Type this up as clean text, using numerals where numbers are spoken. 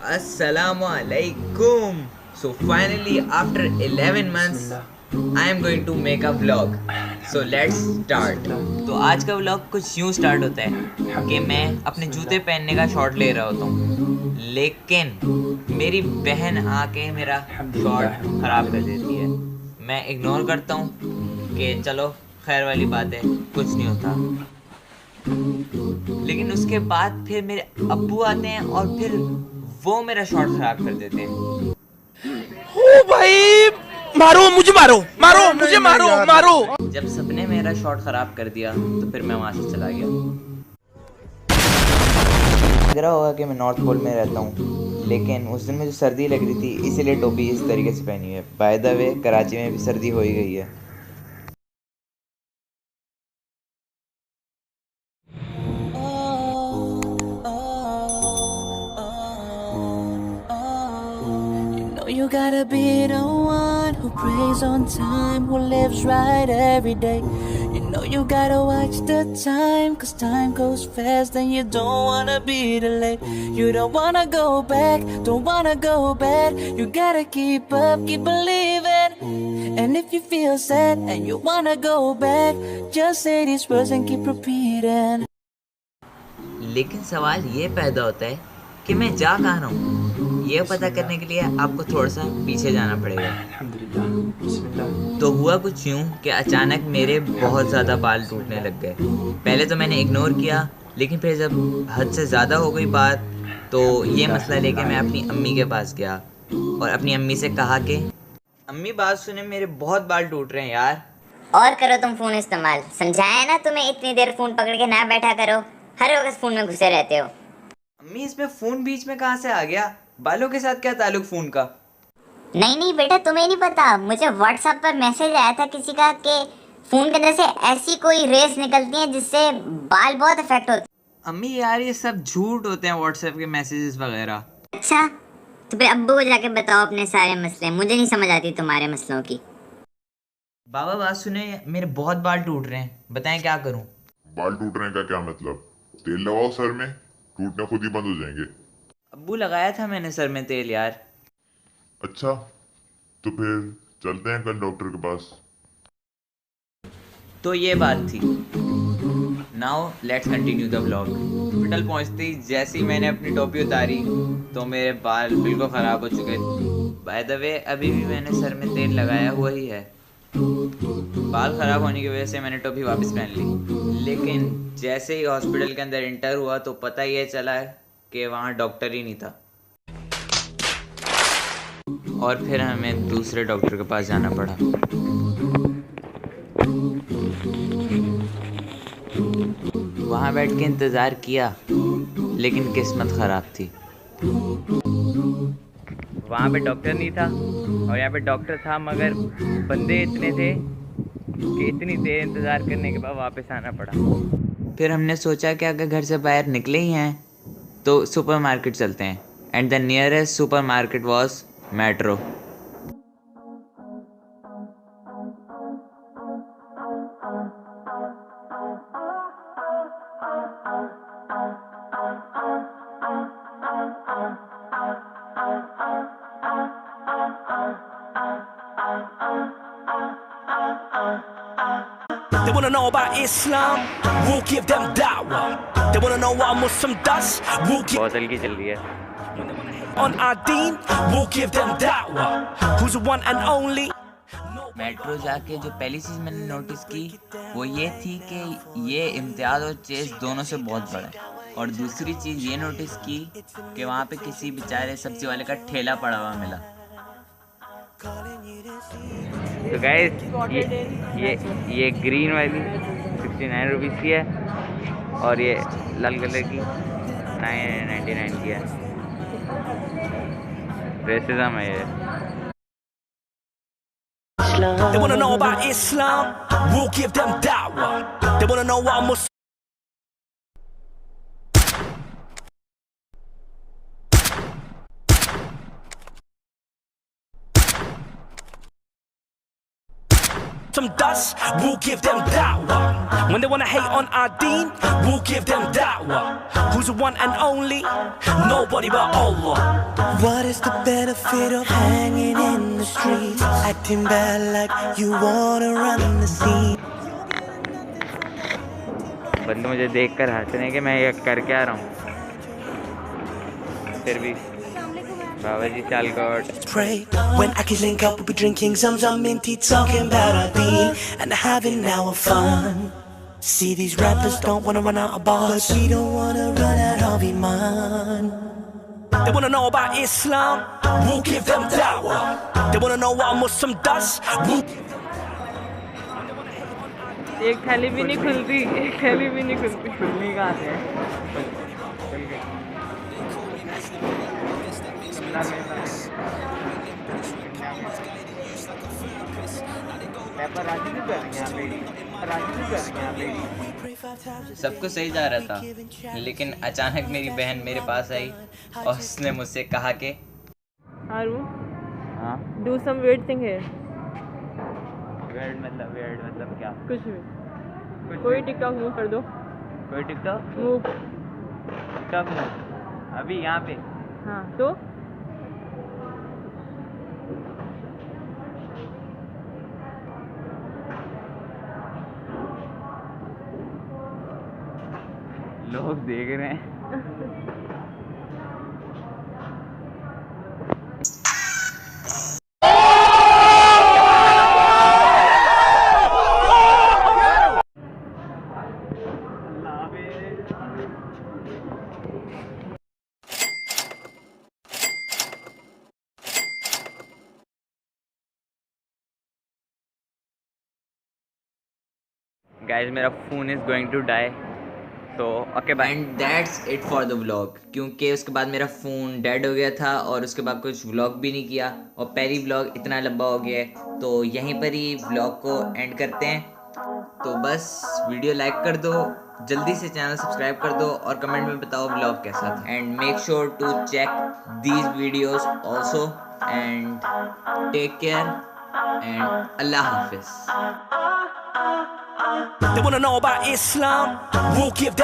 Assalamualaikum. So finally, after 11 months, I am going to make a vlog. So let's start. तो आज का vlog कुछ यूँ start होता है कि मैं अपने जूते पहनने का शॉट ले रहा होता हूँ, लेकिन मेरी बहन आके मेरा शॉट ख़राब कर देती है। मैं इग्नोर करता हूँ कि चलो खैर वाली बात है, कुछ नहीं होता। लेकिन उसके बाद फिर मेरे अब्बू आते हैं और फिर वो मेरा शॉट खराब कर देते हैं। ओ भाई, मारो मुझे, मारो मुझे, मारो। जब सबने मेरा शॉट खराब कर दिया तो फिर मैं वहां से चला गया। लग रहा होगा कि मैं नॉर्थ पोल में रहता हूँ, लेकिन उस दिन मुझे सर्दी लग रही थी, इसीलिए टोपी इस तरीके से पहनी है। बाय द वे, कराची में भी सर्दी हो ही गई है। You gotta be the one who prays on time, who lives right every day. You know you gotta watch the time, cause time goes fast and you don't wanna be delayed. You don't wanna go back, don't wanna go bad. You gotta keep up, keep believing. And if you feel sad and you wanna go back, just say these words and keep repeating. लेकिन सवाल ये पैदा होता है कि मैं जा कहाँ रहा हूँ। ये पता करने के लिए आपको थोड़ा सा पीछे जाना पड़ेगा। तो हुआ कुछ यूँ कि अचानक मेरे बहुत ज़्यादा बाल टूटने लग गए। पहले तो मैंने इग्नोर किया, लेकिन फिर जब हद से ज़्यादा हो गई बात, तो ये मसला लेके मैं अपनी अम्मी के पास गया और अपनी अम्मी से कहा कि अम्मी बात सुने, मेरे बहुत बाल टूट रहे हैं यार। और करो तुम फोन इस्तेमाल, समझाया ना तुम्हें इतनी देर फोन पकड़ के ना बैठा करो, हर वक्त फोन में घुसे रहते हो। अम्मी इसमें फ़ोन बीच में कहाँ से आ गया? बालों के साथ क्या ताल्लुक फ़ोन का? नहीं बेटा, तुम्हें नहीं पता, मुझे व्हाट्सएप पर मैसेज आया था किसी का कि फोन के अंदर से ऐसी कोई रेस निकलती हैं जिससे बाल बहुत इफेक्ट होते हैं। अम्मी यार ये सब झूठ होते हैं, व्हाट्सएप के मैसेजेस वगैरह। अच्छा, तो फिर अब्बू को जाके बताओ अपने सारे मसले, मुझे नहीं समझ आती तुम्हारे मसलों की। बाबा बात सुने, मेरे बहुत बाल टूट रहे हैं, बताएं क्या करूं? बाल टूटने का क्या मतलब? तेल लगाओ सर में, टूटने खुद ही बंद हो जाएंगे। अब्बू लगाया था मैंने सर में तेल यार। अच्छा, तो फिर चलते हैं कल डॉक्टर के पास। तो ये बात थी। Now let's continue the vlog. Hospital पहुंचते ही जैसे ही मैंने अपनी टोपी उतारी तो मेरे बाल बिल्कुल ख़राब हो चुके। बाय द वे, अभी भी मैंने सर में तेल लगाया हुआ ही है। बाल ख़राब होने की वजह से मैंने टोपी वापस पहन ली, लेकिन जैसे ही हॉस्पिटल के अंदर इंटर हुआ तो पता ये चला कि वहाँ डॉक्टर ही नहीं था, और फिर हमें दूसरे डॉक्टर के पास जाना पड़ा। वहाँ बैठ के इंतज़ार किया, लेकिन किस्मत ख़राब थी। वहाँ पे डॉक्टर नहीं था और यहाँ पे डॉक्टर था, मगर बंदे इतने थे कि इतनी देर इंतज़ार करने के बाद वापस आना पड़ा। फिर हमने सोचा कि अगर घर से बाहर निकले ही हैं तो सुपरमार्केट चलते हैं, and the nearest supermarket was metro. They wanna know about Islam, we'll give them da'wah. They wanna know what a Muslim does, we'll give बहुत हल्की चल रही है। on our deen, we'll give them da'wah. Who's the one and only? Metro जाके जो पहली चीज़ मैंने notice की वो ये थी कि ये इम्तियाज़ और चेस दोनों से बहुत बड़ा है, और दूसरी चीज़ ये नोटिस की कि वहाँ पे किसी बेचारे सब्जी वाले का ठेला पड़ा हुआ मिला। तो गाइस ये ग्रीन वाली 69 रुपीज़ की है और ये लाल कलर की 999 की है। रेसिज्म है ये। They wanna know about Islam, we'll give them da'wah. They wanna know what a Muslim some dust, we'll give them da'wah. When they wanna hate on our deen, we'll give them da'wah. Who's the one and only? Nobody but Allah. What is the benefit of hanging in the streets, acting bad like you wanna run the scene? बंदे मुझे देखकर हंस रहे हैं कि मैं ये कर क्या रहा हूँ, फिर भी बाबा जी चालकोट। Pray when I can link up, we'll be drinking Zamzam minty, talking about our deen and having our fun. See, these rappers don't wanna run out of bars, but we don't wanna run out of iman. They wanna know about Islam, we'll give them da'wah. They wanna know what a Muslim does, we'll एक थैली भी नहीं खुलती, एक थैली भी नहीं खुलती। खुलनी कहाँ से है? सब कुछ सही जा रहा था, लेकिन अचानक मेरी बहन मेरे पास आई और उसने मुझसे कहा कि Aru, हाँ do some weird thing here. Weird मतलब क्या? कुछ भी, कोई टिकटॉक मूव कर दो। कोई टिकटॉक मूव। अभी यहाँ पे हाँ तो लोग देख रहे हैं। गाइस मेरा phone is going to die, तो okay bye. And that's it for the vlog, क्योंकि उसके बाद मेरा फ़ोन डेड हो गया था और उसके बाद कुछ व्लॉग भी नहीं किया और पहली व्लॉग इतना लंबा हो गया है, तो यहीं पर ही व्लॉग को एंड करते हैं। तो बस वीडियो लाइक कर दो, जल्दी से चैनल सब्सक्राइब कर दो और कमेंट में बताओ व्लॉग कैसा था। And make sure to check these videos also and take care and Allah हाफिज़। They wanna know about Islam, we'll give them